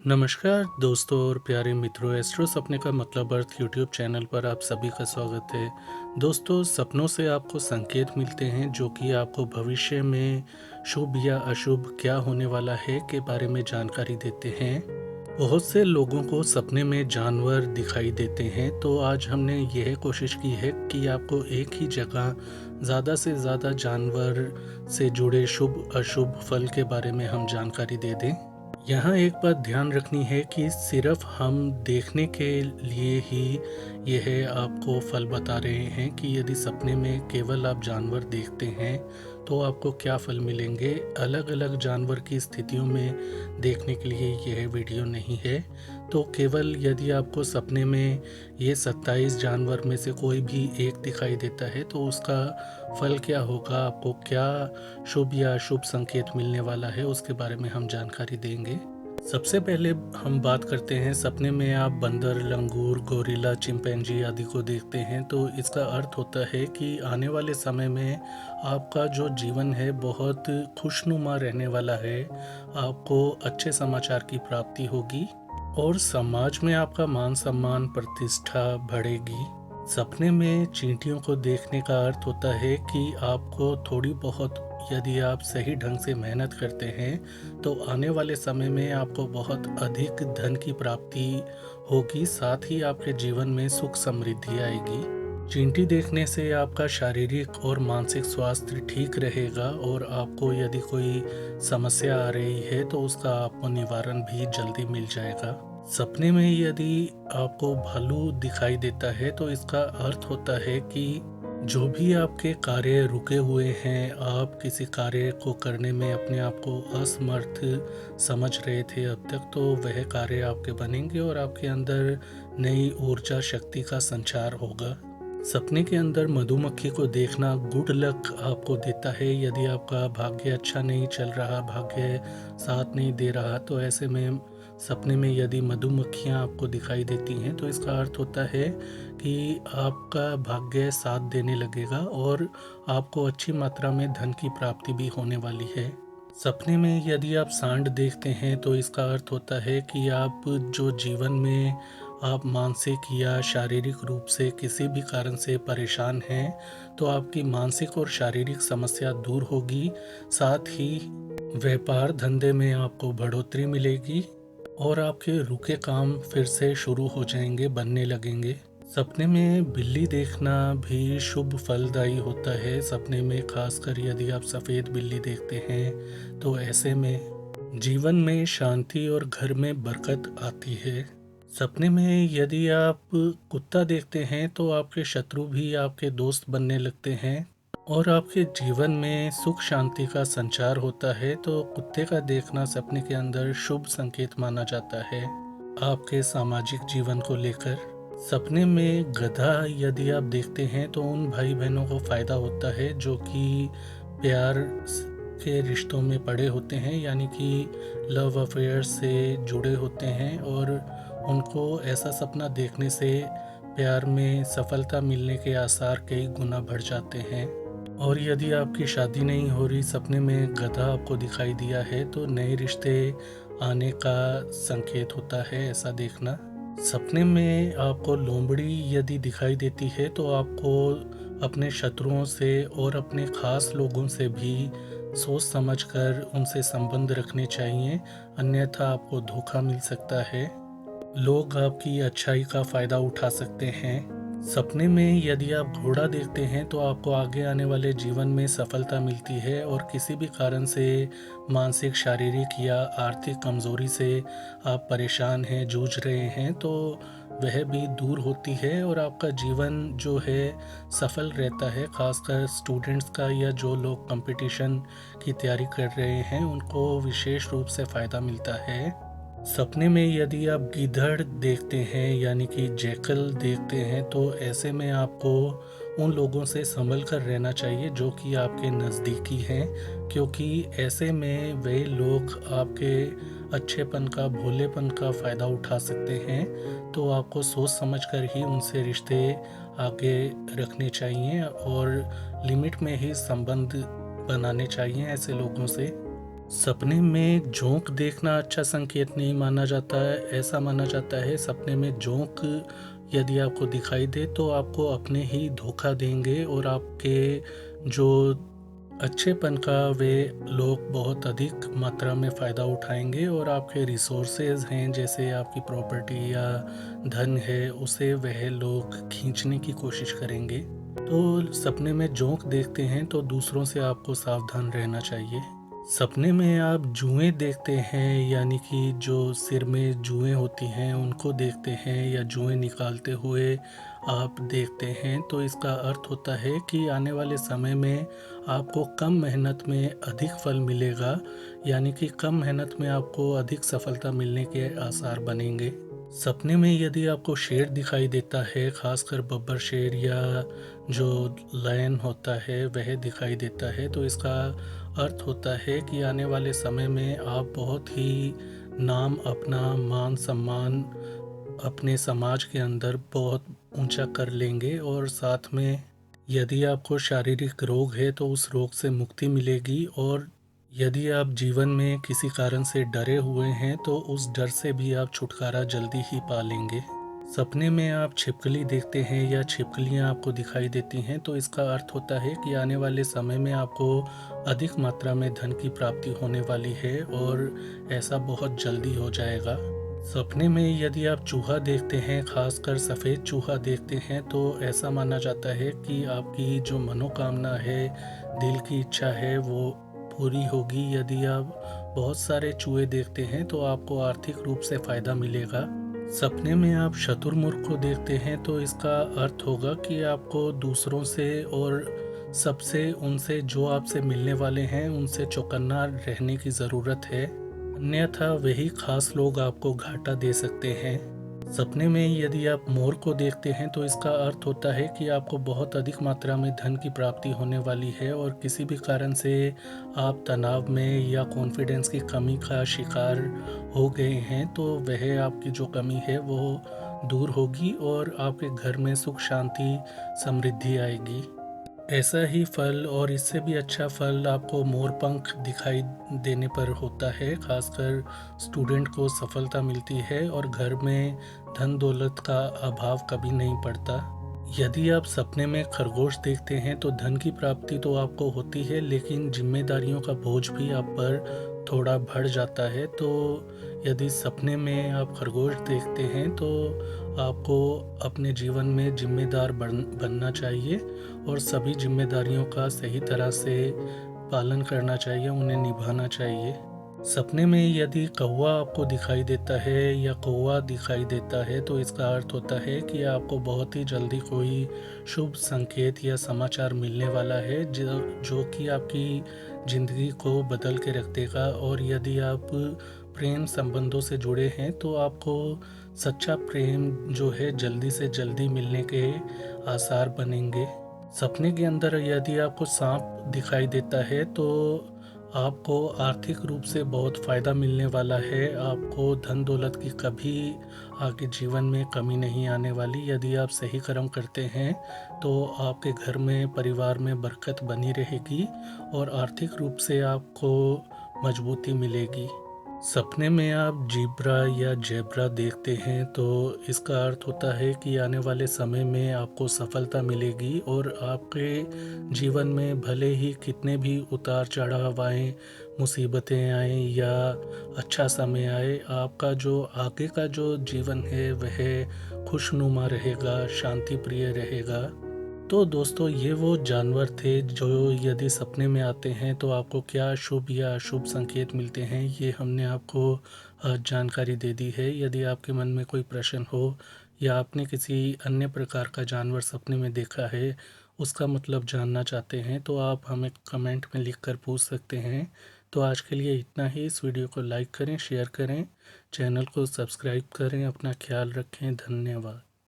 नमस्कार दोस्तों और प्यारे मित्रों, एस्ट्रो सपने का मतलब अर्थ यूट्यूब चैनल पर आप सभी का स्वागत है। दोस्तों, सपनों से आपको संकेत मिलते हैं जो कि आपको भविष्य में शुभ या अशुभ क्या होने वाला है के बारे में जानकारी देते हैं। बहुत से लोगों को सपने में जानवर दिखाई देते हैं, तो आज हमने यह कोशिश की है कि आपको एक ही जगह ज़्यादा से ज़्यादा जानवर से जुड़े शुभ अशुभ फल के बारे में हम जानकारी दे दें। यहाँ एक बात ध्यान रखनी है कि सिर्फ हम देखने के लिए ही यह आपको फल बता रहे हैं कि यदि सपने में केवल आप जानवर देखते हैं तो आपको क्या फल मिलेंगे। अलग अलग जानवर की स्थितियों में देखने के लिए यह वीडियो नहीं है। तो केवल यदि आपको सपने में ये 27 जानवर में से कोई भी एक दिखाई देता है तो उसका फल क्या होगा, आपको क्या शुभ या अशुभ संकेत मिलने वाला है, उसके बारे में हम जानकारी देंगे। सबसे पहले हम बात करते हैं, सपने में आप बंदर, लंगूर, गोरिल्ला, चिंपैंजी आदि को देखते हैं तो इसका अर्थ होता है कि आने वाले समय में आपका जो जीवन है बहुत खुशनुमा रहने वाला है। आपको अच्छे समाचार की प्राप्ति होगी और समाज में आपका मान सम्मान प्रतिष्ठा बढ़ेगी। सपने में चींटियों को देखने का अर्थ होता है कि आपको थोड़ी बहुत, यदि आप सही ढंग से मेहनत करते हैं तो आने वाले समय में आपको बहुत अधिक धन की प्राप्ति होगी, साथ ही आपके जीवन में सुख समृद्धि आएगी। चींटी देखने से आपका शारीरिक और मानसिक स्वास्थ्य ठीक रहेगा और आपको यदि कोई समस्या आ रही है तो उसका आपको निवारण भी जल्दी मिल जाएगा। सपने में यदि आपको भालू दिखाई देता है तो इसका अर्थ होता है कि जो भी आपके कार्य रुके हुए हैं, आप किसी कार्य को करने में अपने आप को असमर्थ समझ रहे थे अब तक, तो वह कार्य आपके बनेंगे और आपके अंदर नई ऊर्जा शक्ति का संचार होगा। सपने के अंदर मधुमक्खी को देखना गुड लक आपको देता है। यदि आपका भाग्य अच्छा नहीं चल रहा, भाग्य साथ नहीं दे रहा, तो ऐसे में सपने में यदि मधुमक्खियाँ आपको दिखाई देती हैं तो इसका अर्थ होता है कि आपका भाग्य साथ देने लगेगा और आपको अच्छी मात्रा में धन की प्राप्ति भी होने वाली है। सपने में यदि आप सांड देखते हैं तो इसका अर्थ होता है कि आप जो जीवन में आप मानसिक या शारीरिक रूप से किसी भी कारण से परेशान हैं तो आपकी मानसिक और शारीरिक समस्या दूर होगी। साथ ही व्यापार धंधे में आपको बढ़ोतरी मिलेगी और आपके रुके काम फिर से शुरू हो जाएंगे, बनने लगेंगे। सपने में बिल्ली देखना भी शुभ फलदायी होता है। सपने में खासकर यदि आप सफ़ेद बिल्ली देखते हैं तो ऐसे में जीवन में शांति और घर में बरकत आती है। सपने में यदि आप कुत्ता देखते हैं तो आपके शत्रु भी आपके दोस्त बनने लगते हैं और आपके जीवन में सुख शांति का संचार होता है। तो कुत्ते का देखना सपने के अंदर शुभ संकेत माना जाता है आपके सामाजिक जीवन को लेकर। सपने में गधा यदि आप देखते हैं तो उन भाई बहनों को फायदा होता है जो कि प्यार के रिश्तों में पड़े होते हैं, यानी कि लव अफेयर से जुड़े होते हैं और उनको ऐसा सपना देखने से प्यार में सफलता मिलने के आसार कई गुना बढ़ जाते हैं। और यदि आपकी शादी नहीं हो रही, सपने में गधा आपको दिखाई दिया है तो नए रिश्ते आने का संकेत होता है ऐसा देखना। सपने में आपको लोमड़ी यदि दिखाई देती है तो आपको अपने शत्रुओं से और अपने खास लोगों से भी सोच समझकर उनसे संबंध रखने चाहिए, अन्यथा आपको धोखा मिल सकता है। लोग आपकी अच्छाई का फायदा उठा सकते हैं। सपने में यदि आप घोड़ा देखते हैं तो आपको आगे आने वाले जीवन में सफलता मिलती है और किसी भी कारण से मानसिक, शारीरिक या आर्थिक कमजोरी से आप परेशान हैं, जूझ रहे हैं, तो वह भी दूर होती है और आपका जीवन जो है सफल रहता है। खासकर स्टूडेंट्स का या जो लोग कंपटीशन की तैयारी कर रहे हैं उनको विशेष रूप से फ़ायदा मिलता है। सपने में यदि आप गीदड़ देखते हैं यानी कि जैकल देखते हैं तो ऐसे में आपको उन लोगों से संभल कर रहना चाहिए जो कि आपके नज़दीकी हैं, क्योंकि ऐसे में वे लोग आपके अच्छेपन का, भोलेपन का फ़ायदा उठा सकते हैं। तो आपको सोच समझकर ही उनसे रिश्ते आगे रखने चाहिए और लिमिट में ही संबंध बनाने चाहिए ऐसे लोगों से। सपने में जोंक देखना अच्छा संकेत नहीं माना जाता है। ऐसा माना जाता है सपने में जोंक यदि आपको दिखाई दे तो आपको अपने ही धोखा देंगे और आपके जो अच्छेपन का वे लोग बहुत अधिक मात्रा में फ़ायदा उठाएंगे और आपके रिसोर्सेज हैं जैसे आपकी प्रॉपर्टी या धन है उसे वह लोग खींचने की कोशिश करेंगे। तो सपने में जोंक देखते हैं तो दूसरों से आपको सावधान रहना चाहिए। सपने में आप जुएँ देखते हैं यानी कि जो सिर में जुएँ होती हैं उनको देखते हैं या जुएँ निकालते हुए आप देखते हैं तो इसका अर्थ होता है कि आने वाले समय में आपको कम मेहनत में अधिक फल मिलेगा, यानी कि कम मेहनत में आपको अधिक सफलता मिलने के आसार बनेंगे। सपने में यदि आपको शेर दिखाई देता है, खासकर बब्बर शेर या जो लायन होता है वह दिखाई देता है तो इसका अर्थ होता है कि आने वाले समय में आप बहुत ही नाम अपना मान सम्मान अपने समाज के अंदर बहुत ऊंचा कर लेंगे और साथ में यदि आपको शारीरिक रोग है तो उस रोग से मुक्ति मिलेगी और यदि आप जीवन में किसी कारण से डरे हुए हैं तो उस डर से भी आप छुटकारा जल्दी ही पा लेंगे। सपने में आप छिपकली देखते हैं या छिपकलियां आपको दिखाई देती हैं तो इसका अर्थ होता है कि आने वाले समय में आपको अधिक मात्रा में धन की प्राप्ति होने वाली है और ऐसा बहुत जल्दी हो जाएगा। सपने में यदि आप चूहा देखते हैं, खासकर सफ़ेद चूहा देखते हैं तो ऐसा माना जाता है कि आपकी जो मनोकामना है, दिल की इच्छा है वो पूरी होगी। यदि आप बहुत सारे चूहे देखते हैं तो आपको आर्थिक रूप से फ़ायदा मिलेगा। सपने में आप शुतुरमुर्ग को देखते हैं तो इसका अर्थ होगा कि आपको दूसरों से और सबसे उनसे जो आपसे मिलने वाले हैं उनसे चौकन्ना रहने की ज़रूरत है, अन्यथा वही खास लोग आपको घाटा दे सकते हैं। सपने में यदि आप मोर को देखते हैं तो इसका अर्थ होता है कि आपको बहुत अधिक मात्रा में धन की प्राप्ति होने वाली है और किसी भी कारण से आप तनाव में या कॉन्फिडेंस की कमी का शिकार हो गए हैं तो वह आपकी जो कमी है वो दूर होगी और आपके घर में सुख शांति समृद्धि आएगी। ऐसा ही फल और इससे भी अच्छा फल आपको मोरपंख दिखाई देने पर होता है। खासकर स्टूडेंट को सफलता मिलती है और घर में धन दौलत का अभाव कभी नहीं पड़ता। यदि आप सपने में खरगोश देखते हैं तो धन की प्राप्ति तो आपको होती है लेकिन जिम्मेदारियों का बोझ भी आप पर थोड़ा बढ़ जाता है। तो यदि सपने में आप खरगोश देखते हैं तो आपको अपने जीवन में जिम्मेदार बनना चाहिए और सभी जिम्मेदारियों का सही तरह से पालन करना चाहिए, उन्हें निभाना चाहिए। सपने में यदि कौवा आपको दिखाई देता है या कौवा दिखाई देता है तो इसका अर्थ होता है कि आपको बहुत ही जल्दी कोई शुभ संकेत या समाचार मिलने वाला है जो कि आपकी ज़िंदगी को बदल के रख देगा। और यदि आप प्रेम संबंधों से जुड़े हैं तो आपको सच्चा प्रेम जो है जल्दी से जल्दी मिलने के आसार बनेंगे। सपने के अंदर यदि आपको सांप दिखाई देता है तो आपको आर्थिक रूप से बहुत फ़ायदा मिलने वाला है। आपको धन दौलत की कभी आपके जीवन में कमी नहीं आने वाली। यदि आप सही कर्म करते हैं तो आपके घर में परिवार में बरकत बनी रहेगी और आर्थिक रूप से आपको मजबूती मिलेगी। सपने में आप जीब्रा या जेब्रा देखते हैं तो इसका अर्थ होता है कि आने वाले समय में आपको सफलता मिलेगी और आपके जीवन में भले ही कितने भी उतार चढ़ाव आए, मुसीबतें आए या अच्छा समय आए, आपका जो आगे का जो जीवन है वह खुशनुमा रहेगा, शांति प्रिय रहेगा। तो दोस्तों ये वो जानवर थे जो यदि सपने में आते हैं तो आपको क्या शुभ या अशुभ संकेत मिलते हैं, ये हमने आपको आज जानकारी दे दी है। यदि आपके मन में कोई प्रश्न हो या आपने किसी अन्य प्रकार का जानवर सपने में देखा है, उसका मतलब जानना चाहते हैं तो आप हमें कमेंट में लिख कर पूछ सकते हैं। तो आज के लिए इतना ही। इस वीडियो को लाइक करें, शेयर करें, चैनल को सब्सक्राइब करें। अपना ख्याल रखें। धन्यवाद।